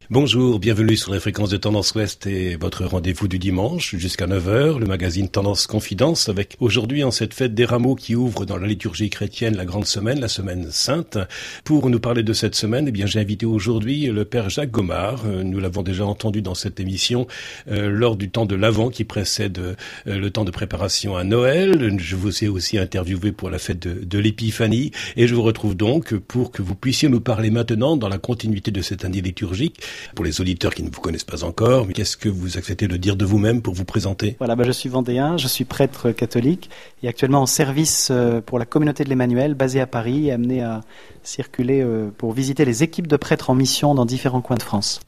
Bonjour, bienvenue sur les fréquences de Tendance Ouest et votre rendez-vous du dimanche jusqu'à 9h, le magazine Tendance Confidence avec aujourd'hui en cette fête des rameaux qui ouvre dans la liturgie chrétienne la grande semaine, la semaine sainte. Pour nous parler de cette semaine, j'ai invité aujourd'hui le Père Jacques Gomard. Nous l'avons déjà entendu dans cette émission lors du temps de l'Avent qui précède le temps de préparation à Noël. Je vous ai aussi interviewé pour la fête de l'Épiphanie et je vous retrouve donc pour que vous puissiez nous parler maintenant dans la continuité de cette année liturgique. Pour les auditeurs qui ne vous connaissent pas encore, qu'est-ce que vous acceptez de dire de vous-même pour vous présenter ? Voilà, je suis vendéen, je suis prêtre catholique et actuellement en service pour la communauté de l'Emmanuel, basée à Paris et amené à circuler pour visiter les équipes de prêtres en mission dans différents coins de France.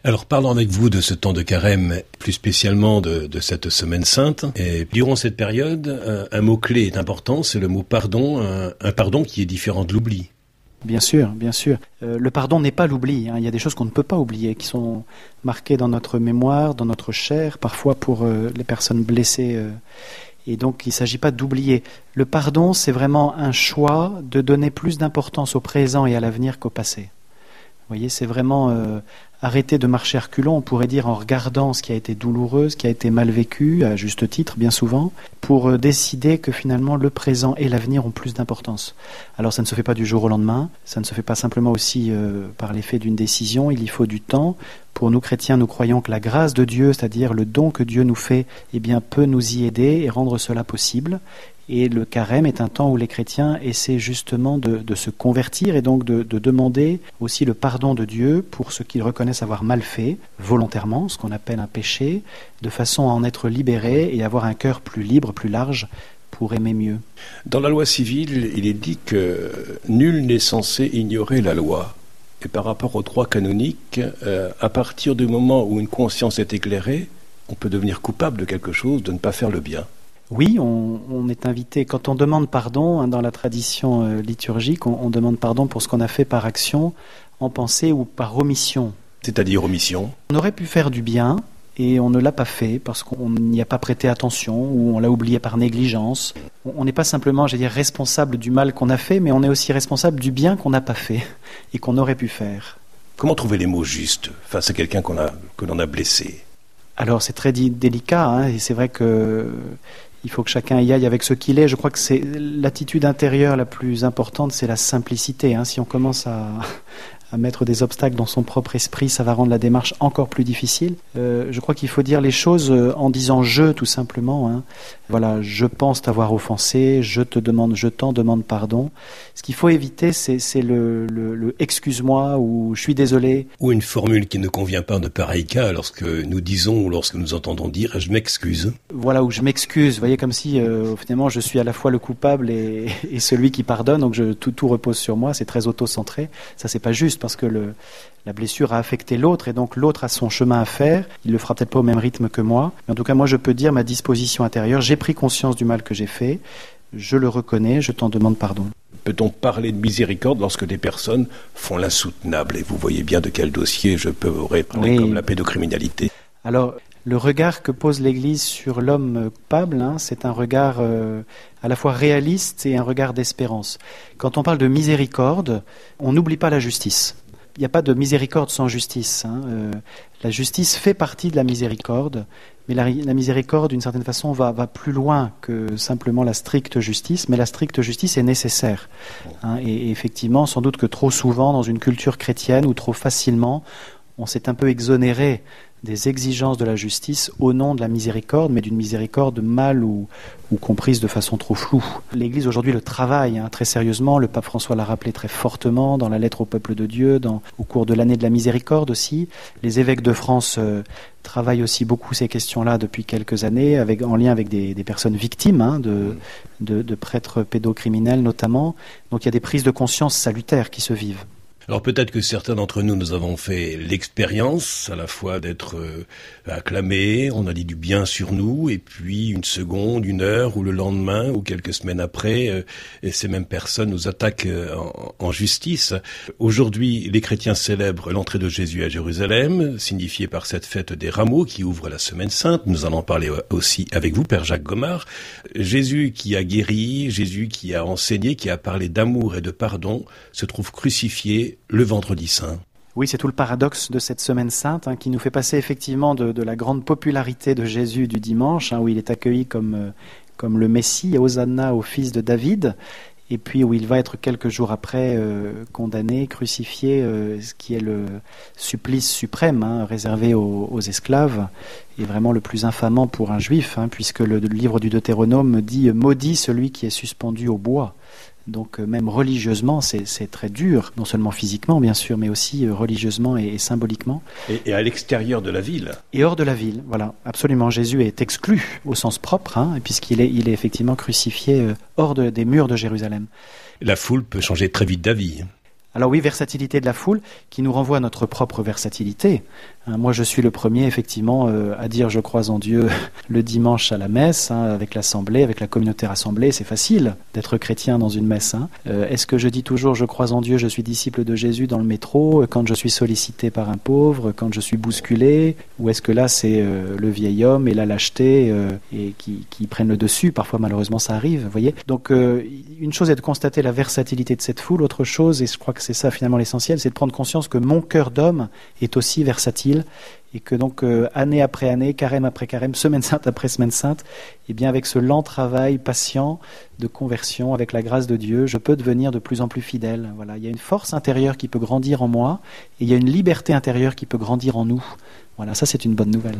Alors parlons avec vous de ce temps de carême, plus spécialement de cette semaine sainte. Et durant cette période, un mot-clé est important, c'est le mot pardon, un pardon qui est différent de l'oubli. Bien sûr, bien sûr. Le pardon n'est pas l'oubli. Il y a des choses qu'on ne peut pas oublier, qui sont marquées dans notre mémoire, dans notre chair, parfois pour les personnes blessées. Et donc, il ne s'agit pas d'oublier. Le pardon, c'est vraiment un choix de donner plus d'importance au présent et à l'avenir qu'au passé. Vous voyez, c'est vraiment arrêter de marcher à reculons, on pourrait dire, en regardant ce qui a été douloureux, ce qui a été mal vécu, à juste titre, bien souvent, pour décider que finalement le présent et l'avenir ont plus d'importance. Alors ça ne se fait pas du jour au lendemain, ça ne se fait pas simplement aussi par l'effet d'une décision, il y faut du temps. Pour nous chrétiens, nous croyons que la grâce de Dieu, c'est-à-dire le don que Dieu nous fait, peut nous y aider et rendre cela possible. Et le carême est un temps où les chrétiens essaient justement de se convertir et donc de demander aussi le pardon de Dieu pour ce qu'ils reconnaissent avoir mal fait, volontairement, ce qu'on appelle un péché, de façon à en être libérés et avoir un cœur plus libre, plus large, pour aimer mieux. Dans la loi civile, il est dit que nul n'est censé ignorer la loi. Et par rapport au droit canonique, à partir du moment où une conscience est éclairée, on peut devenir coupable de quelque chose, de ne pas faire le bien. Oui, on est invité, quand on demande pardon, dans la tradition liturgique, on demande pardon pour ce qu'on a fait par action, en pensée ou par omission. C'est-à-dire omission ? On aurait pu faire du bien et on ne l'a pas fait parce qu'on n'y a pas prêté attention ou on l'a oublié par négligence. On n'est pas simplement, responsable du mal qu'on a fait, mais on est aussi responsable du bien qu'on n'a pas fait et qu'on aurait pu faire. Comment trouver les mots justes face à quelqu'un que l'on a blessé ? Alors c'est très délicat, et c'est vrai que il faut que chacun y aille avec ce qu'il est. Je crois que c'est l'attitude intérieure la plus importante, c'est la simplicité. Si on commence à mettre des obstacles dans son propre esprit, ça va rendre la démarche encore plus difficile. Je crois qu'il faut dire les choses en disant « je » tout simplement. Voilà, je pense t'avoir offensé, je t'en demande pardon. Ce qu'il faut éviter, c'est le excuse-moi ou je suis désolé. Ou une formule qui ne convient pas de pareil cas lorsque nous disons ou lorsque nous entendons dire je m'excuse. Voilà, ou je m'excuse. Vous voyez, comme si finalement je suis à la fois le coupable et celui qui pardonne, donc tout repose sur moi, c'est très auto-centré. Ça, c'est pas juste parce que la blessure a affecté l'autre et donc l'autre a son chemin à faire. Il le fera peut-être pas au même rythme que moi. Mais en tout cas, moi, je peux dire ma disposition intérieure. J'ai pris conscience du mal que j'ai fait. Je le reconnais. Je t'en demande pardon. Peut-on parler de miséricorde lorsque des personnes font l'insoutenable ? Et vous voyez bien de quel dossier je pourrais parler, comme la pédocriminalité. Alors, le regard que pose l'Église sur l'homme coupable, c'est un regard à la fois réaliste et un regard d'espérance. Quand on parle de miséricorde, on n'oublie pas la justice. Il n'y a pas de miséricorde sans justice. La justice fait partie de la miséricorde, mais la miséricorde, d'une certaine façon, va plus loin que simplement la stricte justice, mais la stricte justice est nécessaire. Et effectivement, sans doute que trop souvent, dans une culture chrétienne, ou trop facilement, on s'est un peu exonéré des exigences de la justice au nom de la miséricorde, mais d'une miséricorde mal ou comprise de façon trop floue. L'Église aujourd'hui le travaille très sérieusement, le pape François l'a rappelé très fortement dans la lettre au peuple de Dieu, au cours de l'année de la miséricorde aussi. Les évêques de France travaillent aussi beaucoup ces questions-là depuis quelques années, en lien avec des personnes victimes de prêtres pédocriminels notamment. Donc il y a des prises de conscience salutaires qui se vivent. Alors peut-être que certains d'entre nous avons fait l'expérience à la fois d'être acclamés, on a dit du bien sur nous, et puis une seconde, une heure, ou le lendemain, ou quelques semaines après, et ces mêmes personnes nous attaquent en justice. Aujourd'hui, les chrétiens célèbrent l'entrée de Jésus à Jérusalem, signifiée par cette fête des rameaux qui ouvre la semaine sainte. Nous allons parler aussi avec vous, Père Jacques Gomard. Jésus qui a guéri, Jésus qui a enseigné, qui a parlé d'amour et de pardon, se trouve crucifié le vendredi saint. Oui, c'est tout le paradoxe de cette semaine sainte qui nous fait passer effectivement de la grande popularité de Jésus du dimanche, où il est accueilli comme le Messie, Hosanna au fils de David, et puis où il va être quelques jours après condamné, crucifié, ce qui est le supplice suprême réservé aux esclaves, et vraiment le plus infamant pour un juif, puisque le livre du Deutéronome dit « Maudit celui qui est suspendu au bois ». Donc même religieusement, c'est très dur, non seulement physiquement bien sûr, mais aussi religieusement et symboliquement. Et à l'extérieur de la ville. Et hors de la ville, voilà, absolument. Jésus est exclu au sens propre, puisqu'il est effectivement crucifié hors des murs de Jérusalem. La foule peut changer très vite d'avis. Alors oui, versatilité de la foule qui nous renvoie à notre propre versatilité. Moi, je suis le premier, effectivement, à dire je crois en Dieu le dimanche à la messe, avec l'assemblée, avec la communauté rassemblée. C'est facile d'être chrétien dans une messe. Est-ce que je dis toujours je crois en Dieu, je suis disciple de Jésus dans le métro, quand je suis sollicité par un pauvre, quand je suis bousculé? Ou est-ce que là, c'est le vieil homme et la lâcheté et qui prennent le dessus? Parfois, malheureusement, ça arrive, vous voyez. Donc, une chose est de constater la versatilité de cette foule. Autre chose, et je crois que c'est ça finalement l'essentiel, c'est de prendre conscience que mon cœur d'homme est aussi versatile et que donc année après année, carême après carême, semaine sainte après semaine sainte, et bien avec ce lent travail patient de conversion, avec la grâce de Dieu, je peux devenir de plus en plus fidèle. Voilà, il y a une force intérieure qui peut grandir en moi et il y a une liberté intérieure qui peut grandir en nous. Voilà, ça c'est une bonne nouvelle.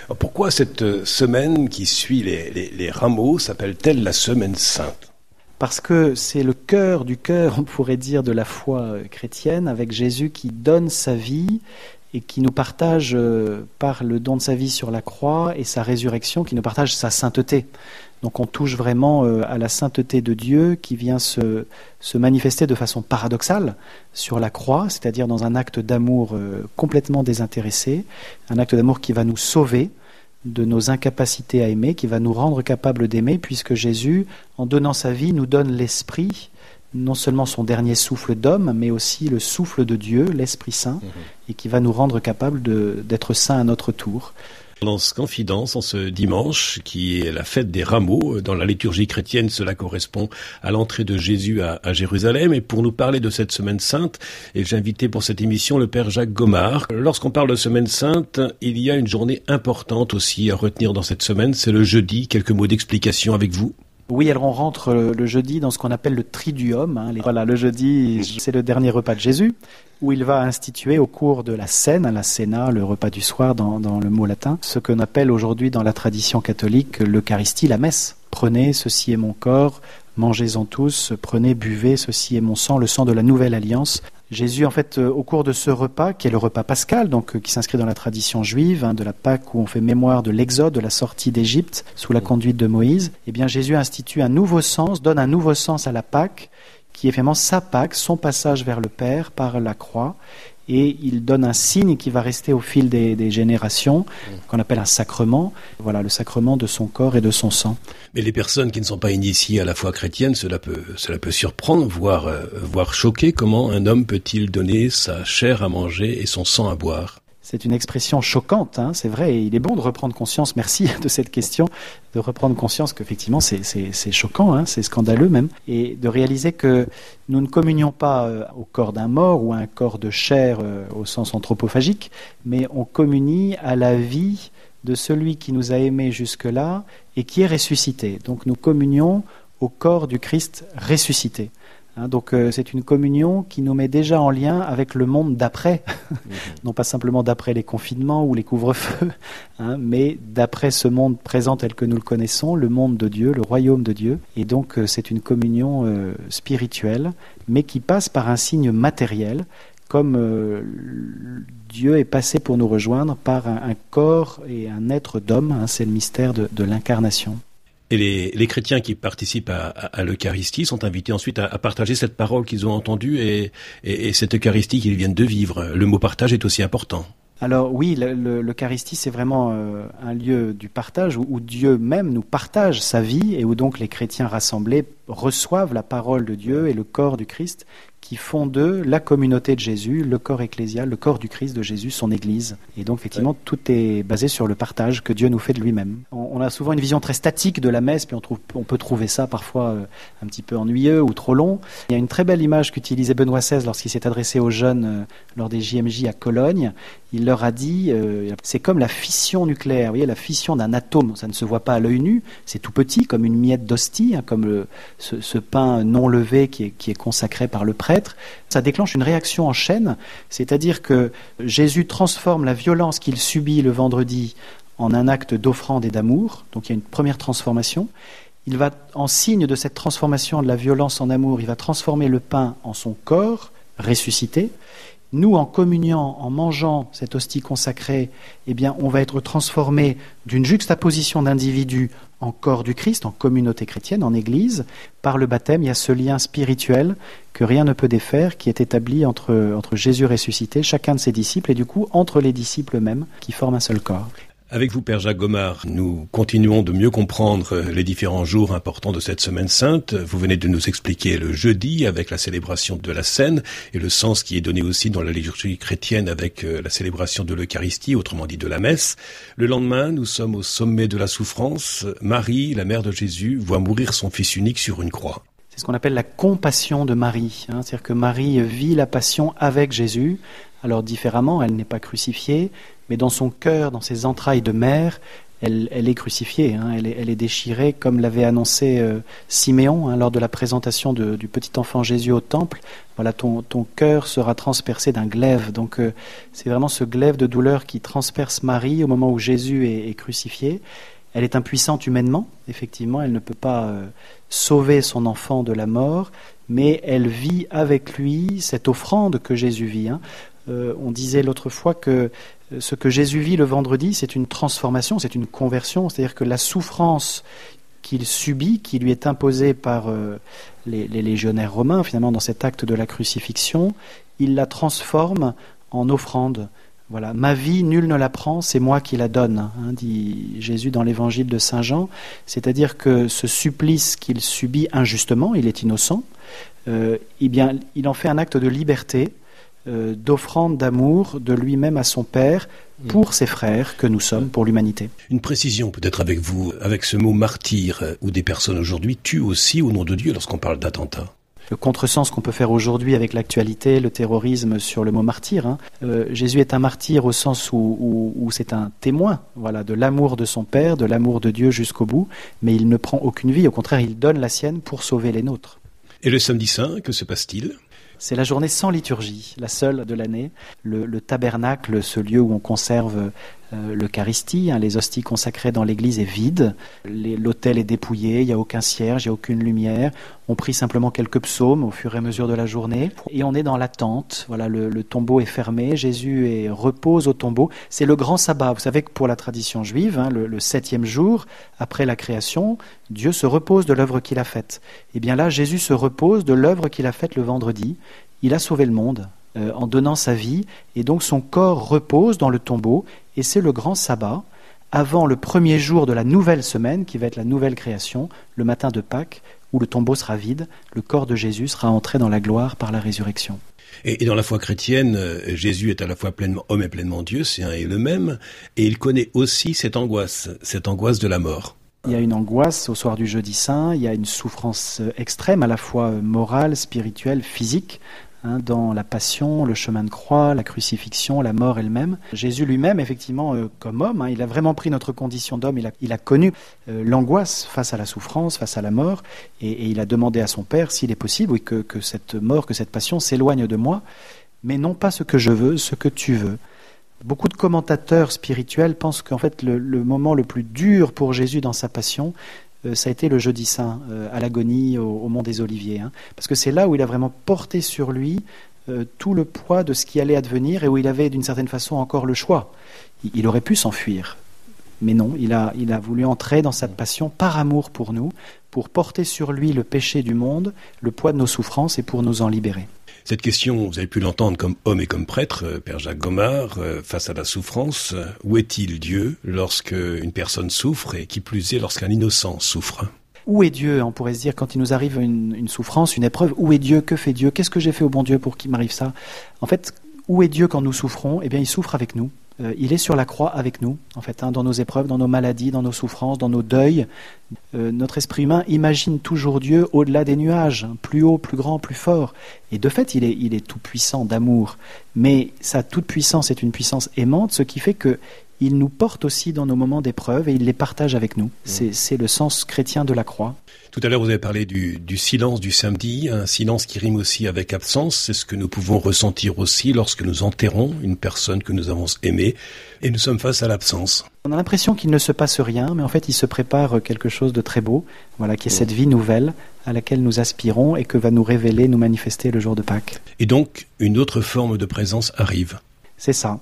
Alors pourquoi cette semaine qui suit les rameaux s'appelle-t-elle la semaine sainte ? Parce que c'est le cœur du cœur, on pourrait dire, de la foi chrétienne, avec Jésus qui donne sa vie et qui nous partage par le don de sa vie sur la croix et sa résurrection, qui nous partage sa sainteté. Donc on touche vraiment à la sainteté de Dieu qui vient se manifester de façon paradoxale sur la croix, c'est-à-dire dans un acte d'amour complètement désintéressé, un acte d'amour qui va nous sauver de nos incapacités à aimer, qui va nous rendre capables d'aimer, puisque Jésus, en donnant sa vie, nous donne l'Esprit, non seulement son dernier souffle d'homme, mais aussi le souffle de Dieu, l'Esprit Saint, et qui va nous rendre capables d'être saints à notre tour. Tendance Confidence en ce dimanche, qui est la fête des rameaux. Dans la liturgie chrétienne, cela correspond à l'entrée de Jésus à Jérusalem. Et pour nous parler de cette semaine sainte, j'ai invité pour cette émission le Père Jacques Gomard. Lorsqu'on parle de semaine sainte, il y a une journée importante aussi à retenir dans cette semaine, c'est le jeudi. Quelques mots d'explication avec vous. Oui, alors on rentre le jeudi dans ce qu'on appelle le triduum. Voilà, le jeudi, c'est le dernier repas de Jésus, où il va instituer au cours de la scène, la cena, le repas du soir dans le mot latin, ce qu'on appelle aujourd'hui dans la tradition catholique l'Eucharistie, la messe. Prenez, ceci est mon corps, mangez-en tous, prenez, buvez, ceci est mon sang, le sang de la nouvelle alliance. Jésus, en fait, au cours de ce repas, qui est le repas pascal, donc qui s'inscrit dans la tradition juive, de la Pâque où on fait mémoire de l'exode, de la sortie d'Égypte, sous la conduite de Moïse, eh bien Jésus institue un nouveau sens, donne un nouveau sens à la Pâque, qui est finalement sa Pâque, son passage vers le Père par la croix, et il donne un signe qui va rester au fil des générations, qu'on appelle un sacrement, voilà, le sacrement de son corps et de son sang. Mais les personnes qui ne sont pas initiées à la foi chrétienne, cela peut surprendre, voire choquer. Comment un homme peut-il donner sa chair à manger et son sang à boire ? C'est une expression choquante, c'est vrai, et il est bon de reprendre conscience, merci de cette question, de reprendre conscience qu'effectivement c'est choquant, c'est scandaleux même, et de réaliser que nous ne communions pas au corps d'un mort ou à un corps de chair au sens anthropophagique, mais on communie à la vie de celui qui nous a aimés jusque-là et qui est ressuscité. Donc nous communions au corps du Christ ressuscité. Donc c'est une communion qui nous met déjà en lien avec le monde d'après, non pas simplement d'après les confinements ou les couvre-feux, mais d'après ce monde présent tel que nous le connaissons, le monde de Dieu, le royaume de Dieu. Et donc c'est une communion spirituelle, mais qui passe par un signe matériel, comme Dieu est passé pour nous rejoindre par un corps et un être d'homme, c'est le mystère de l'incarnation. Et les chrétiens qui participent à l'Eucharistie sont invités ensuite à partager cette parole qu'ils ont entendue et cette Eucharistie qu'ils viennent de vivre. Le mot partage est aussi important. Alors oui, l'Eucharistie c'est vraiment un lieu du partage où Dieu même nous partage sa vie et où donc les chrétiens rassemblés reçoivent la parole de Dieu et le corps du Christ qui font d'eux la communauté de Jésus, le corps ecclésial, le corps du Christ de Jésus, son Église. Et donc effectivement, tout est basé sur le partage que Dieu nous fait de lui-même. On a souvent une vision très statique de la messe, puis on peut trouver ça parfois un petit peu ennuyeux ou trop long. Il y a une très belle image qu'utilisait Benoît XVI lorsqu'il s'est adressé aux jeunes lors des JMJ à Cologne. Il leur a dit, c'est comme la fission nucléaire, vous voyez, la fission d'un atome, ça ne se voit pas à l'œil nu, c'est tout petit, comme une miette d'hostie, comme ce pain non levé qui est consacré par le prêtre. Ça déclenche une réaction en chaîne, c'est-à-dire que Jésus transforme la violence qu'il subit le vendredi en un acte d'offrande et d'amour, donc il y a une première transformation. Il va, en signe de cette transformation de la violence en amour, il va transformer le pain en son corps ressuscité. Nous, en communiant, en mangeant cette hostie consacrée, eh bien, on va être transformé d'une juxtaposition d'individus en corps du Christ, en communauté chrétienne, en Église. Par le baptême, il y a ce lien spirituel que rien ne peut défaire, qui est établi entre Jésus ressuscité, chacun de ses disciples, et du coup, entre les disciples eux-mêmes, qui forment un seul corps. Avec vous, Père Jacques Gomard, nous continuons de mieux comprendre les différents jours importants de cette semaine sainte. Vous venez de nous expliquer le jeudi avec la célébration de la Seine et le sens qui est donné aussi dans la liturgie chrétienne avec la célébration de l'Eucharistie, autrement dit de la messe. Le lendemain, nous sommes au sommet de la souffrance. Marie, la mère de Jésus, voit mourir son fils unique sur une croix. C'est ce qu'on appelle la compassion de Marie. C'est-à-dire que Marie vit la passion avec Jésus. Alors différemment, elle n'est pas crucifiée, mais dans son cœur, dans ses entrailles de mère, elle est crucifiée. Elle est déchirée, comme l'avait annoncé Siméon lors de la présentation du petit enfant Jésus au temple. Voilà, ton cœur sera transpercé d'un glaive. Donc c'est vraiment ce glaive de douleur qui transperce Marie au moment où Jésus est crucifié. Elle est impuissante humainement, effectivement, elle ne peut pas sauver son enfant de la mort, mais elle vit avec lui cette offrande que Jésus vit. On disait l'autre fois que ce que Jésus vit le vendredi, c'est une transformation, c'est une conversion, c'est-à-dire que la souffrance qu'il subit, qui lui est imposée par les légionnaires romains, finalement, dans cet acte de la crucifixion, il la transforme en offrande. Voilà, ma vie, nul ne la prend, c'est moi qui la donne, dit Jésus dans l'évangile de Saint Jean. C'est-à-dire que ce supplice qu'il subit injustement, il est innocent, eh bien, il en fait un acte de liberté, d'offrande d'amour de lui-même à son Père pour ses frères que nous sommes, pour l'humanité. Une précision peut-être avec vous, avec ce mot martyr, où des personnes aujourd'hui tuent aussi au nom de Dieu lorsqu'on parle d'attentat. Le contresens qu'on peut faire aujourd'hui avec l'actualité, le terrorisme sur le mot martyr. Jésus est un martyr au sens où c'est un témoin, voilà, de l'amour de son Père, de l'amour de Dieu jusqu'au bout, mais il ne prend aucune vie, au contraire, il donne la sienne pour sauver les nôtres. Et le samedi saint, que se passe-t-il ? C'est la journée sans liturgie, la seule de l'année. Le tabernacle, ce lieu où on conserve l'Eucharistie, les hosties consacrées dans l'église, est vide. L'autel est dépouillé, il n'y a aucun cierge, il n'y a aucune lumière. On prie simplement quelques psaumes au fur et à mesure de la journée. Et on est dans l'attente. Voilà, le tombeau est fermé, Jésus repose au tombeau. C'est le grand sabbat. Vous savez que pour la tradition juive, le 7e jour, après la création, Dieu se repose de l'œuvre qu'il a faite. Et bien là, Jésus se repose de l'œuvre qu'il a faite le vendredi. Il a sauvé le monde en donnant sa vie, et donc son corps repose dans le tombeau, et c'est le grand sabbat, avant le premier jour de la nouvelle semaine, qui va être la nouvelle création, le matin de Pâques, où le tombeau sera vide, le corps de Jésus sera entré dans la gloire par la résurrection. Et dans la foi chrétienne, Jésus est à la fois pleinement homme et pleinement Dieu, c'est un et le même, et il connaît aussi cette angoisse de la mort. Il y a une angoisse au soir du jeudi saint, il y a une souffrance extrême, à la fois morale, spirituelle, physique, dans la passion, le chemin de croix, la crucifixion, la mort elle-même. Jésus lui-même, effectivement, comme homme, il a vraiment pris notre condition d'homme, il a connu l'angoisse face à la souffrance, face à la mort, et il a demandé à son Père, s'il est possible, oui, que cette mort, que cette passion s'éloigne de moi, mais non pas ce que je veux, ce que tu veux. Beaucoup de commentateurs spirituels pensent qu'en fait le moment le plus dur pour Jésus dans sa passion, ça a été le jeudi saint, à l'agonie, au mont des Oliviers. Parce que c'est là où il a vraiment porté sur lui tout le poids de ce qui allait advenir et où il avait d'une certaine façon encore le choix. Il aurait pu s'enfuir, mais non, il a voulu entrer dans cette passion par amour pour nous, pour porter sur lui le péché du monde, le poids de nos souffrances et pour nous en libérer. Cette question, vous avez pu l'entendre comme homme et comme prêtre, Père Jacques Gomard, face à la souffrance. Où est-il Dieu lorsque une personne souffre et qui plus est lorsqu'un innocent souffre ? Où est Dieu? On pourrait se dire, quand il nous arrive une souffrance, une épreuve, où est Dieu? Que fait Dieu? Qu'est-ce que j'ai fait au bon Dieu pour qu'il m'arrive ça? En fait, où est Dieu quand nous souffrons? Eh bien, il souffre avec nous. Il est sur la croix avec nous, en fait, dans nos épreuves, dans nos maladies, dans nos souffrances, dans nos deuils. Notre esprit humain imagine toujours Dieu au-delà des nuages, plus haut, plus grand, plus fort. Et de fait, il est tout puissant d'amour. Mais sa toute puissance est une puissance aimante, ce qui fait que il nous porte aussi dans nos moments d'épreuve et il les partage avec nous. C'est le sens chrétien de la croix. Tout à l'heure, vous avez parlé du silence du samedi, un silence qui rime aussi avec absence. C'est ce que nous pouvons ressentir aussi lorsque nous enterrons une personne que nous avons aimée et nous sommes face à l'absence. On a l'impression qu'il ne se passe rien, mais en fait, il se prépare quelque chose de très beau, voilà, qui est cette vie nouvelle à laquelle nous aspirons et que va nous révéler, nous manifester le jour de Pâques. Et donc, une autre forme de présence arrive. C'est ça.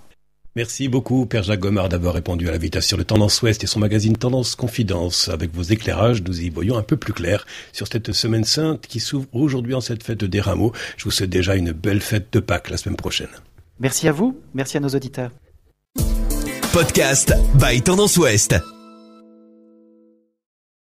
Merci beaucoup, Père Jacques Gomard, d'avoir répondu à l'invitation de Tendance Ouest et son magazine Tendance Confidence. Avec vos éclairages, nous y voyons un peu plus clair sur cette semaine sainte qui s'ouvre aujourd'hui en cette fête des Rameaux. Je vous souhaite déjà une belle fête de Pâques la semaine prochaine. Merci à vous, merci à nos auditeurs. Podcast by Tendance Ouest.